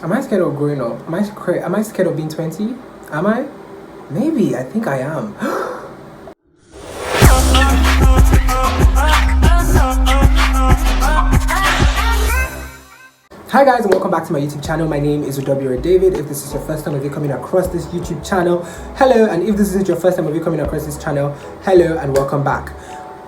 Am I scared of growing up? Am I scared of being 20? Am I? Maybe. I think I am. Hi guys, and welcome back to my YouTube channel. My name is Udobioroh David. If this is your first time of you coming across this YouTube channel, hello. And if this isn't your first time of you coming across this channel, hello and welcome back.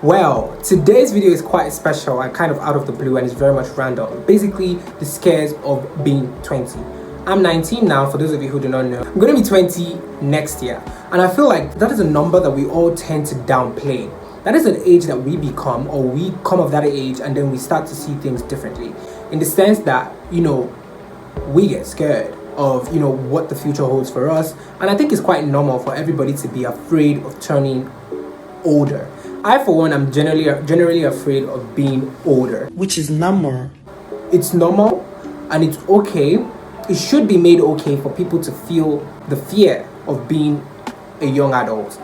Well, today's video is quite special and kind of out of the blue, and it's very much random. Basically, the scares of being 20. I'm 19 now, for those of you who do not know. I'm going to be 20 next year. And I feel like that is a number that we all tend to downplay. That is an age that we become, or we come of that age, and then we start to see things differently. In the sense that, we get scared of, what the future holds for us. And I think it's quite normal for everybody to be afraid of turning older. I, for one, am generally afraid of being older. Which is normal. It's normal and it's okay. It should be made okay for people to feel the fear of being a young adult.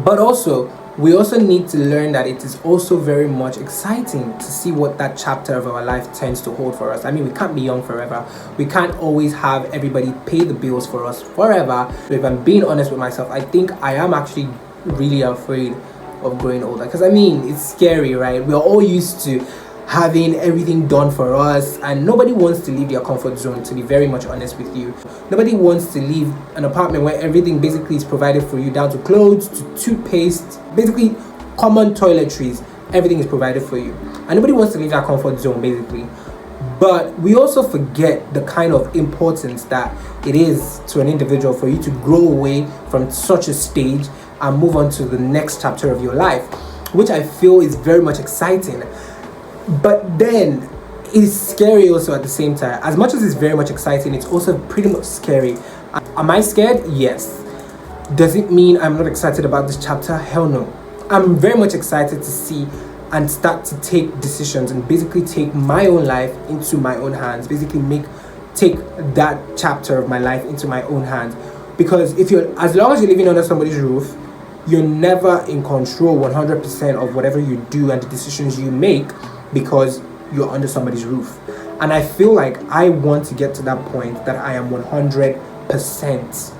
But also, we also need to learn that it is also very much exciting to see what that chapter of our life tends to hold for us. I mean, we can't be young forever. We can't always have everybody pay the bills for us forever. But if I'm being honest with myself, I think I am actually really afraid of growing older. Because I mean, it's scary, right? We're all used to having everything done for us, and nobody wants to leave their comfort zone, to be very much honest with you. Nobody wants to leave an apartment where everything basically is provided for you, down to clothes, to toothpaste, basically common toiletries, everything is provided for you. And nobody wants to leave that comfort zone, basically. But we also forget the kind of importance that it is to an individual for you to grow away from such a stage and move on to the next chapter of your life, which I feel is very much exciting. But then it's scary also at the same time. As much as it's very much exciting, it's also pretty much scary. Am I scared? Yes. Does it mean I'm not excited about this chapter? Hell no. I'm very much excited to see and start to take decisions and basically take my own life into my own hands. Basically take that chapter of my life into my own hands. Because as long as you're living under somebody's roof, you're never in control 100% of whatever you do and the decisions you make, because you're under somebody's roof. And I feel like I want to get to that point that I am 100%,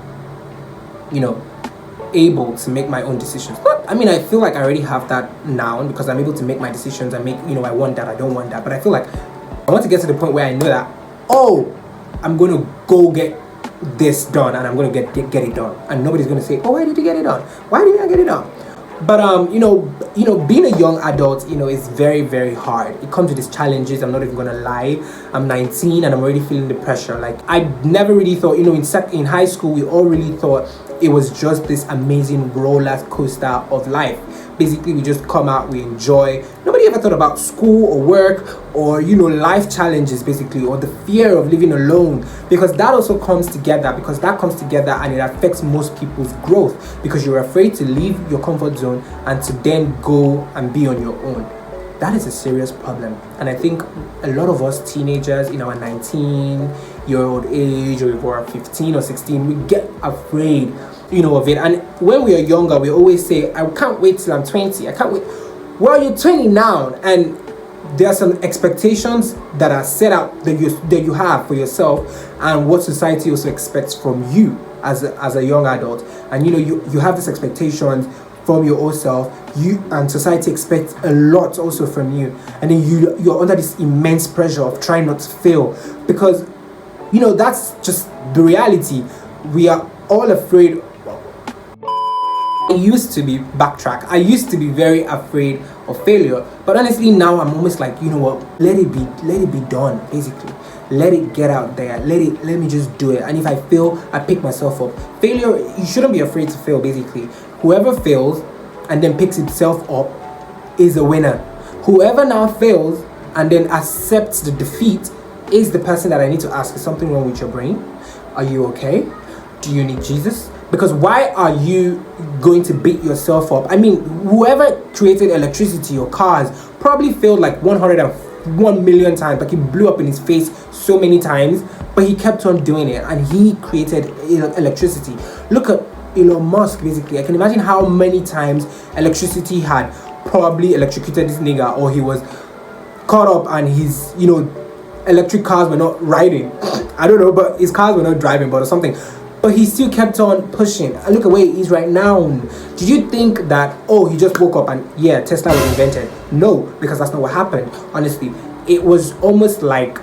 able to make my own decisions. I feel like I already have that now, because I'm able to make my decisions and make, I want that, I don't want that. But I feel like I want to get to the point where I know that, I'm going to go get this done, and I'm going to get it done. And nobody's going to say, why did you get it done? Why did you get it done? But being a young adult, is very, very hard. It comes with its challenges. I'm not even gonna lie. I'm 19 and I'm already feeling the pressure. Like, I never really thought, in high school, we all really thought it was just this amazing roller coaster of life. Basically, we just come out, we enjoy. Nobody ever thought about school or work or, life challenges, basically, or the fear of living alone. Because that also comes together, and it affects most people's growth, because you're afraid to leave your comfort zone and to then go and be on your own. That is a serious problem. And I think a lot of us teenagers in our 19-year-old age, or if we're 15 or 16, we get afraid of it. And when we are younger, we always say, I can't wait till I'm 20. I can't wait. Well, you're 20 now, and there are some expectations that are set out that you have for yourself, and what society also expects from you as a young adult. And you have these expectations from your own self. And society expects a lot also from you, and then you're under this immense pressure of trying not to fail, because that's just the reality. We are all afraid. I used to be very afraid of failure, but honestly now I'm almost like, let it be done. Basically, let it get out there, let me just do it. And if I fail, I pick myself up. Failure, you shouldn't be afraid to fail. Basically, whoever fails and then picks himself up is a winner. Whoever now fails and then accepts the defeat is the person that I need to ask, is something wrong with your brain? Are you okay? Do you need Jesus? Because why are you going to beat yourself up? I mean, whoever created electricity or cars probably failed like 101 million times. Like, he blew up in his face so many times, but he kept on doing it, and he created electricity. Look at Elon Musk, basically. I can imagine how many times electricity had probably electrocuted this nigga, or he was caught up and he's, electric cars were not riding. I don't know, but his cars were not driving, but or something. But he still kept on pushing. And look at where he is right now. Did you think that, oh, he just woke up and yeah, Tesla was invented? No, because that's not what happened. Honestly, it was almost like,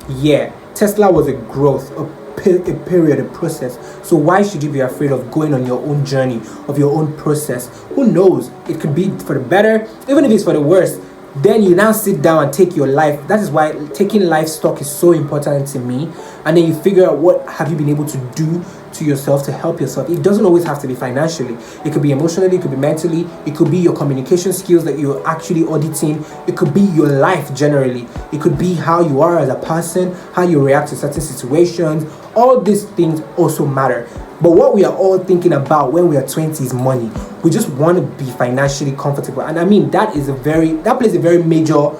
yeah, Tesla was a growth, a period, a process. So why should you be afraid of going on your own journey, of your own process? Who knows? It could be for the better, even if it's for the worst. Then you now sit down and take your life. That is why taking life stock is so important to me. And then you figure out what have you been able to do to yourself to help yourself. It doesn't always have to be financially. It could be emotionally, it could be mentally, it could be your communication skills that you're actually auditing. It could be your life generally. It could be how you are as a person, how you react to certain situations. All these things also matter. But what we are all thinking about when we are 20 is money. We just want to be financially comfortable. And I mean, that plays a very major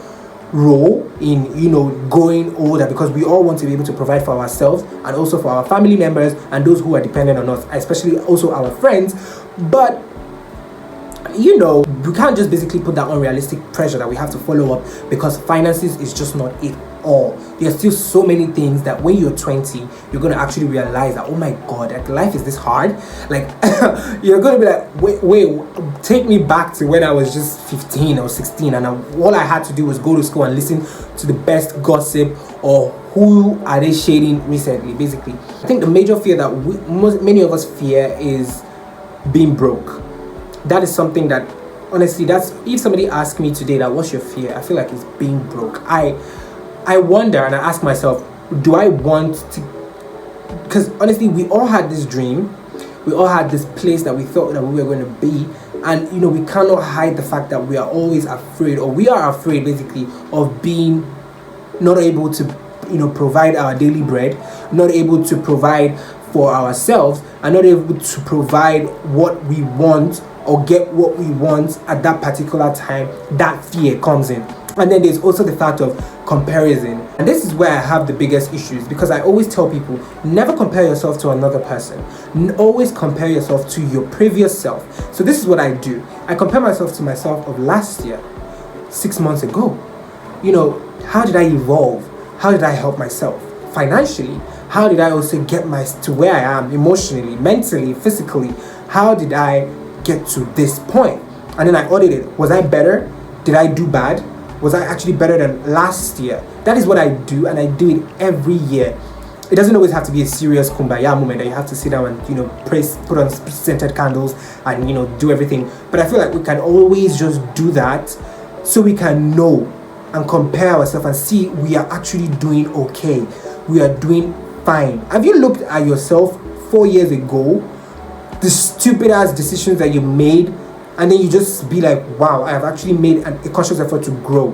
role in, growing older, because we all want to be able to provide for ourselves and also for our family members and those who are dependent on us, especially also our friends. But we can't just basically put that unrealistic pressure that we have to follow up, because finances is just not it all. There's still so many things that when you're 20, you're going to actually realize that, oh my God, like life is this hard. Like, you're going to be like, wait, take me back to when I was just 15 or 16 and all I had to do was go to school and listen to the best gossip or who are they shading recently, basically. I think the major fear that many of us fear is being broke. That is something that, honestly, if somebody asked me today that what's your fear, I feel like it's being broke. I wonder and I ask myself, do I want to, because honestly, we all had this dream, we all had this place that we thought that we were going to be, and we cannot hide the fact that we are always afraid, or we are afraid basically of being not able to provide our daily bread, not able to provide for ourselves, and not able to provide what we want or get what we want at that particular time. That fear comes in. And then there's also the fact of comparison. And this is where I have the biggest issues, because I always tell people, never compare yourself to another person. Always compare yourself to your previous self. So this is what I do. I compare myself to myself of last year, 6 months ago. How did I evolve? How did I help myself? Financially? How did I also get to where I am emotionally, mentally, physically? How did I get to this point? And then I audited. Was I better? Did I do bad? Was I actually better than last year? That is what I do, and I do it every year. It doesn't always have to be a serious kumbaya moment that you have to sit down and put on scented candles and do everything. But I feel like we can always just do that so we can know and compare ourselves and see we are actually doing okay. We are doing fine. Have you looked at yourself 4 years ago, the stupid ass decisions that you made, and then you just be like, wow, I have actually made a conscious effort to grow?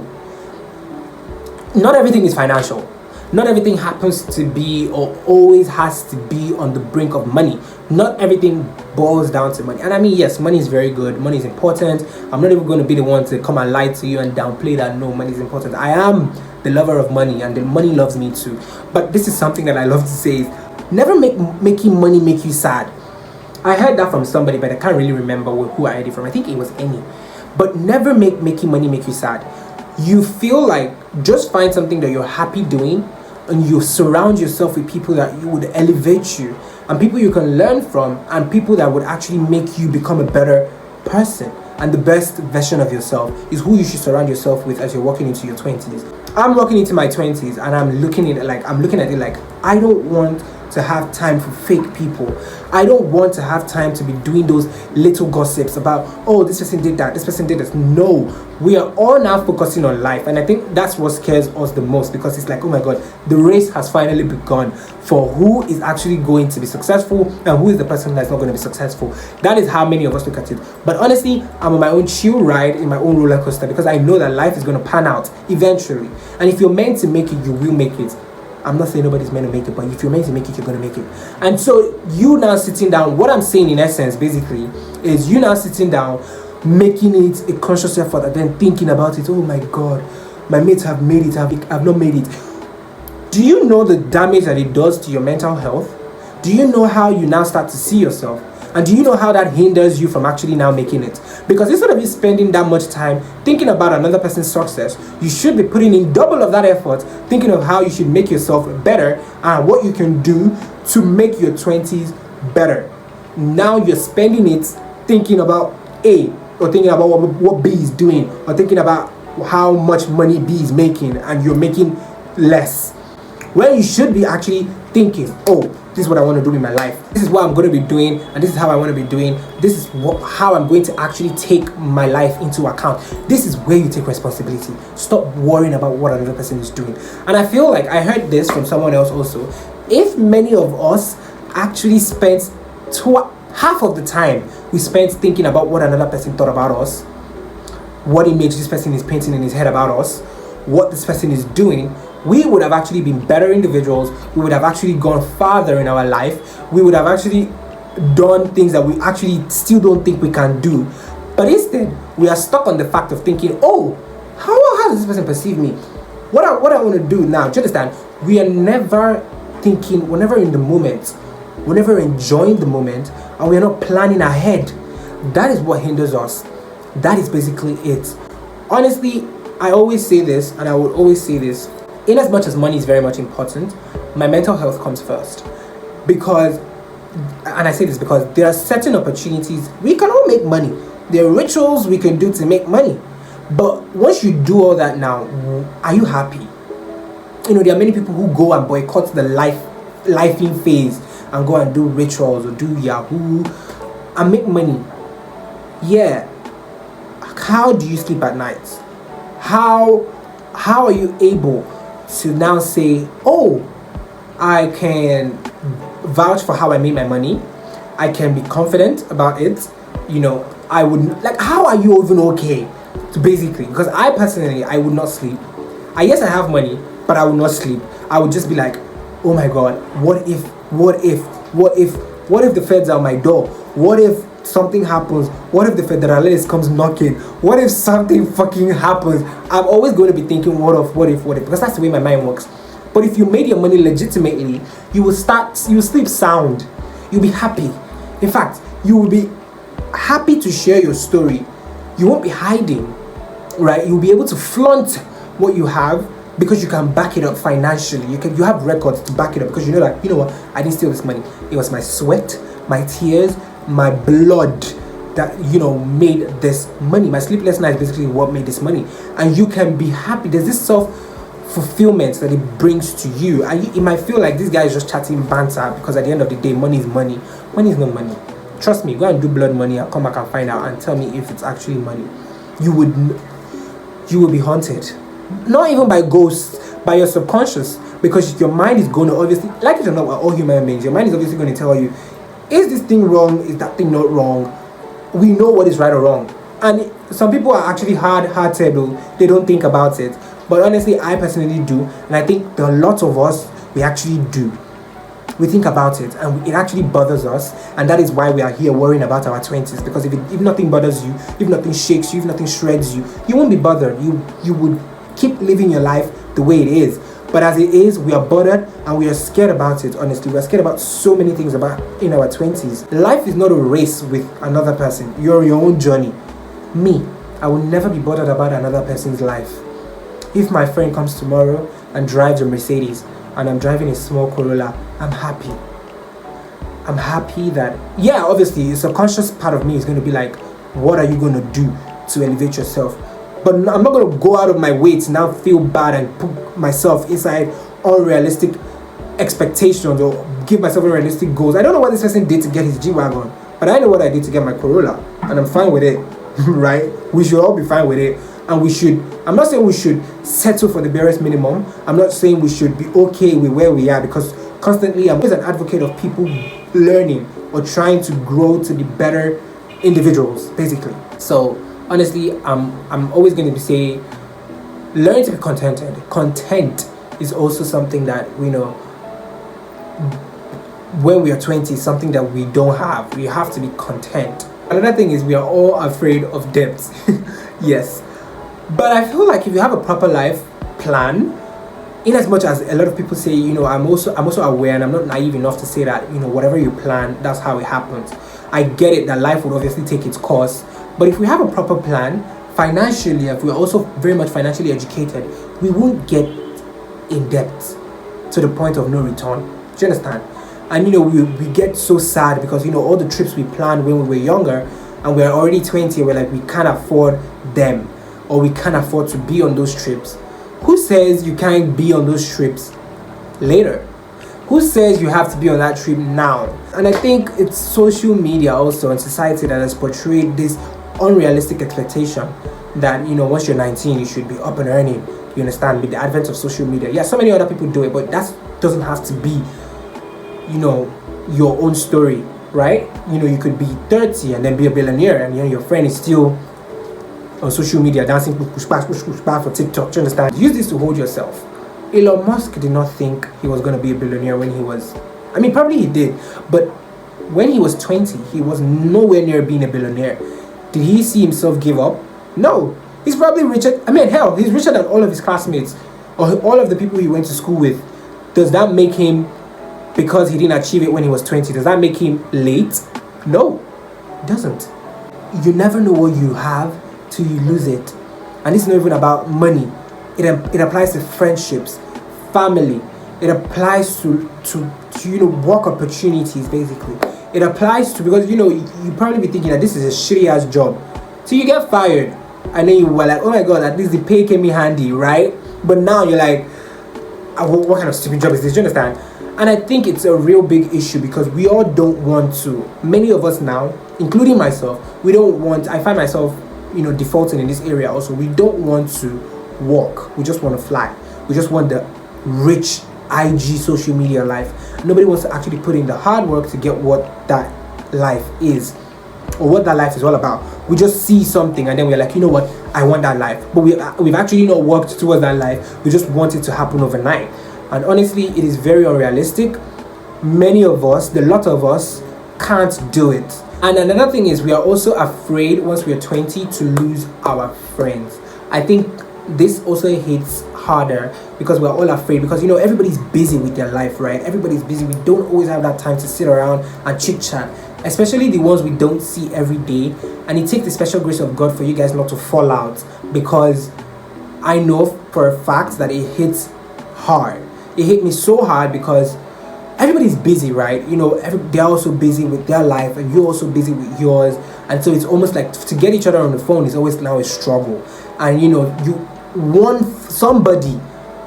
Not everything is financial. Not everything happens to be or always has to be on the brink of money. Not everything boils down to money. And I mean, yes, money is very good. Money is important. I'm not even going to be the one to come and lie to you and downplay that. No, money is important. I am the lover of money, and the money loves me too. But this is something that I love to say is, never making money make you sad. I heard that from somebody, but I can't really remember who I heard it from. I think it was Annie. But never making money make you sad. You feel like, just find something that you're happy doing, and you surround yourself with people that you would elevate you, and people you can learn from, and people that would actually make you become a better person. And the best version of yourself is who you should surround yourself with as you're walking into your 20s. I'm walking into my 20s, and I'm looking at it like I don't want to have time for fake people. I don't want to have time to be doing those little gossips about, oh, this person did that, this person did this. No, we are all now focusing on life, and I think that's what scares us the most, because it's like, oh my God, the race has finally begun for who is actually going to be successful and who is the person that's not going to be successful. That is how many of us look at it. But honestly, I'm on my own chill ride in my own roller coaster, because I know that life is going to pan out eventually, and if you're meant to make it, you will make it. I'm not saying nobody's meant to make it, but if you're meant to make it, you're going to make it. And so you now sitting down, what I'm saying in essence basically is you now sitting down, making it a conscious effort, and then thinking about it. Oh my God, my mates have made it, I've not made it. Do you know the damage that it does to your mental health? Do you know how you now start to see yourself? And do you know how that hinders you from actually now making it? Because instead of you spending that much time thinking about another person's success, you should be putting in double of that effort, thinking of how you should make yourself better and what you can do to make your 20s better. Now you're spending it thinking about A, or thinking about what B is doing, or thinking about how much money B is making, and you're making less. When you should be actually thinking, oh, this is what I want to do in my life. This is what I'm going to be doing, and this is how I want to be doing. This is how I'm going to actually take my life into account. This is where you take responsibility. Stop worrying about what another person is doing. And I feel like I heard this from someone else also. If many of us actually spent half of the time we spent thinking about what another person thought about us, what image this person is painting in his head about us, what this person is doing, we would have actually been better individuals. We would have actually gone farther in our life. We would have actually done things that we actually still don't think we can do. But instead, we are stuck on the fact of thinking, oh, how does this person perceive me? What I want to do now, do you understand? We are never thinking, we're never in the moment. We're never enjoying the moment, and we're not planning ahead. That is what hinders us. That is basically it. Honestly, I always say this, and I will always say this. In as much as money is very much important, my mental health comes first. Because, and I say this because there are certain opportunities, we can all make money. There are rituals we can do to make money. But once you do all that now, are you happy? You know, there are many people who go and boycott the lifing phase and go and do rituals or do Yahoo and make money. Yeah. How do you sleep at night? How are you able to now say, oh, I can vouch for how I made my money. I can be confident about it. You know, I would, like, how are you even okay? So basically, because I personally, I would not sleep. Yes, I have money, but I would not sleep. I would just be like, oh my God, what if the feds are on my door? What if something happens? What if the federales comes knocking? What if something fucking happens? I'm always going to be thinking what if, because that's the way my mind works. But if you made your money legitimately, you will sleep sound. You'll be happy. In fact, you will be happy to share your story. You won't be hiding, right? You'll be able to flaunt what you have because you can back it up financially. You have records to back it up because you know that, you know what, I didn't steal this money. It was my sweat, my tears, my blood that, you know, made this money. My sleepless night is basically what made this money. And you can be happy. There's this self-fulfillment that it brings to you. And it might feel like this guy is just chatting banter because at the end of the day, money is money. Money is no money. Trust me, go and do blood money. I'll come back and find out and tell me if it's actually money. You will be haunted. Not even by ghosts, by your subconscious. Because your mind is going to obviously, like it or not, we're all human beings. Your mind is obviously going to tell you, is this thing wrong? Is that thing not wrong? We know what is right or wrong. And some people are actually hard-headed. They don't think about it. But honestly, I personally do. And I think there are lots of us, we actually do. We think about it and it actually bothers us. And that is why we are here worrying about our 20s. Because if nothing bothers you, if nothing shakes you, if nothing shreds you, you won't be bothered. You would keep living your life the way it is. But as it is, we are bothered and we are scared about it, honestly. We are scared about so many things about in our 20s. Life is not a race with another person. You're on your own journey. Me, I will never be bothered about another person's life. If my friend comes tomorrow and drives a Mercedes and I'm driving a small Corolla, I'm happy. I'm happy that, yeah, obviously, a subconscious part of me is going to be like, what are you going to do to elevate yourself? But I'm not going to go out of my way to now feel bad and put myself inside unrealistic expectations or give myself unrealistic goals. I don't know what this person did to get his G-Wagon, but I know what I did to get my Corolla, and I'm fine with it, right? We should all be fine with it, and we should, I'm not saying we should settle for the barest minimum. I'm not saying we should be okay with where we are, because constantly I'm always an advocate of people learning or trying to grow to be better individuals, basically. So honestly, I'm always going to be saying, learn to be contented. Content is also something that, you know, when we are 20, something that we don't have. We have to be content. Another thing is we are all afraid of debts. Yes. But I feel like if you have a proper life plan, in as much as a lot of people say, you know, I'm also aware, and I'm not naive enough to say that, you know, whatever you plan, that's how it happens. I get it that life would obviously take its course, but if we have a proper plan financially, if we're also very much financially educated, we won't get in debt to the point of no return. Do you understand? And we get so sad because all the trips we planned when we were younger, and we're already 20, we're like, we can't afford them, or we can't afford to be on those trips. Who says you can't be on those trips later? Who says you have to be on that trip now? And I think it's social media also and society that has portrayed this unrealistic expectation that once you're 19 you should be up and earning. You understand? With the advent of social media, yeah, so many other people do it, but that doesn't have to be your own story, right? You could be 30 and then be a billionaire, and your friend is still on social media dancing push back for TikTok. Do you understand? Use this to hold yourself. Elon Musk did not think he was going to be a billionaire when he was, probably he did, but when he was 20 he was nowhere near being a billionaire. Did he see himself give up? No. He's probably richer. Hell, he's richer than all of his classmates or all of the people he went to school with. Does that make him, because he didn't achieve it when he was 20, does that make him late? No, it doesn't. You never know what you have till you lose it. And it's not even about money. It applies to friendships, family. It applies to work opportunities, basically. It applies to, because you probably be thinking that this is a shitty ass job. So you get fired, and then you were like, oh my god, at least the pay came in handy, right? But now you're like, what kind of stupid job is this? Do you understand? And I think it's a real big issue because we all don't want to. Many of us now, including myself, we don't want. I find myself, defaulting in this area also. We don't want to walk. We just want to fly. We just want the rich IG social media life. Nobody wants to actually put in the hard work to get what that life is, or what that life is all about. We just see something and then we're like, you know what, I want that life. But we've actually not worked towards that life. We just want it to happen overnight. And honestly, it is very unrealistic. Many of us, a lot of us, can't do it. And another thing is, we are also afraid once we are 20 to lose our friends. I think this also hits harder because we're all afraid, because everybody's busy with their life, right? Everybody's busy. We don't always have that time to sit around and chit chat, especially the ones we don't see every day. And it takes the special grace of God for you guys not to fall out, because I know for a fact that it hits hard. It hit me so hard because everybody's busy, right? They're also busy with their life and you're also busy with yours. And so it's almost like to get each other on the phone is always now a struggle. And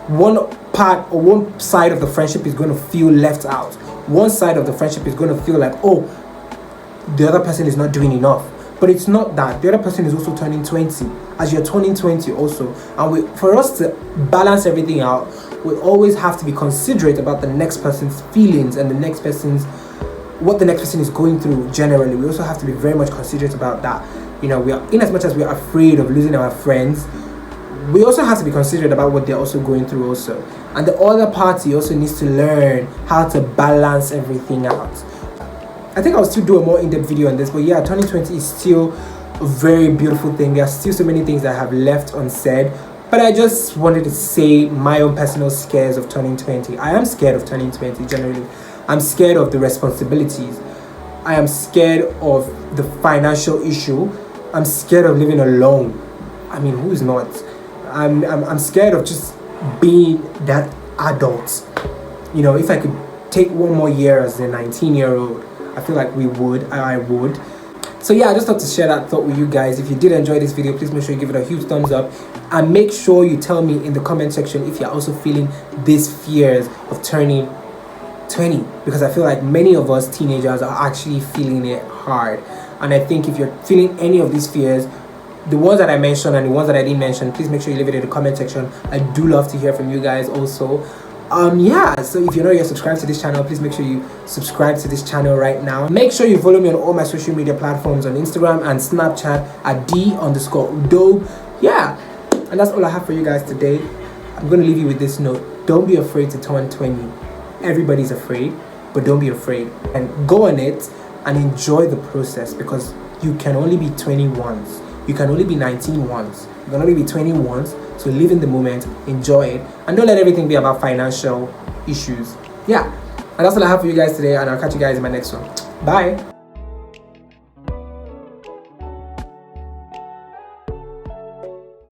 one part or one side of the friendship is going to feel left out. One side of the friendship is going to feel like, oh, the other person is not doing enough. But it's not that. The other person is also turning 20, as you're turning 20 also. And for us to balance everything out, we always have to be considerate about the next person's feelings and what the next person is going through generally. We also have to be very much considerate about that. We are, in as much as we are afraid of losing our friends, we also have to be considerate about what they're also going through also. And the other party also needs to learn how to balance everything out. I think I'll still do a more in-depth video on this, but yeah, turning 20 is still a very beautiful thing. There are still so many things that I have left unsaid, but I just wanted to say my own personal scares of turning 20. I am scared of turning 20 generally. I'm scared of the responsibilities. I am scared of the financial issue. I'm scared of living alone. Who is not? I'm scared of just being that adult. If I could take one more year as a 19-year-old, I feel like I would. So yeah, I just thought to share that thought with you guys. If you did enjoy this video, please make sure you give it a huge thumbs up, and make sure you tell me in the comment section if you're also feeling these fears of turning 20, because I feel like many of us teenagers are actually feeling it hard. And I think if you're feeling any of these fears, the ones that I mentioned and the ones that I didn't mention, please make sure you leave it in the comment section. I do love to hear from you guys also. So if you're not yet subscribed to this channel, please make sure you subscribe to this channel right now. Make sure you follow me on all my social media platforms, on Instagram and Snapchat at D_Udobioroh. Yeah, and that's all I have for you guys today. I'm going to leave you with this note. Don't be afraid to turn 20. Everybody's afraid, but don't be afraid. And go on it and enjoy the process, because you can only be 20 once. You can only be 19 once. You can only be 20 once. So live in the moment, enjoy it, and don't let everything be about financial issues. Yeah, and that's all I have for you guys today, and I'll catch you guys in my next one. Bye.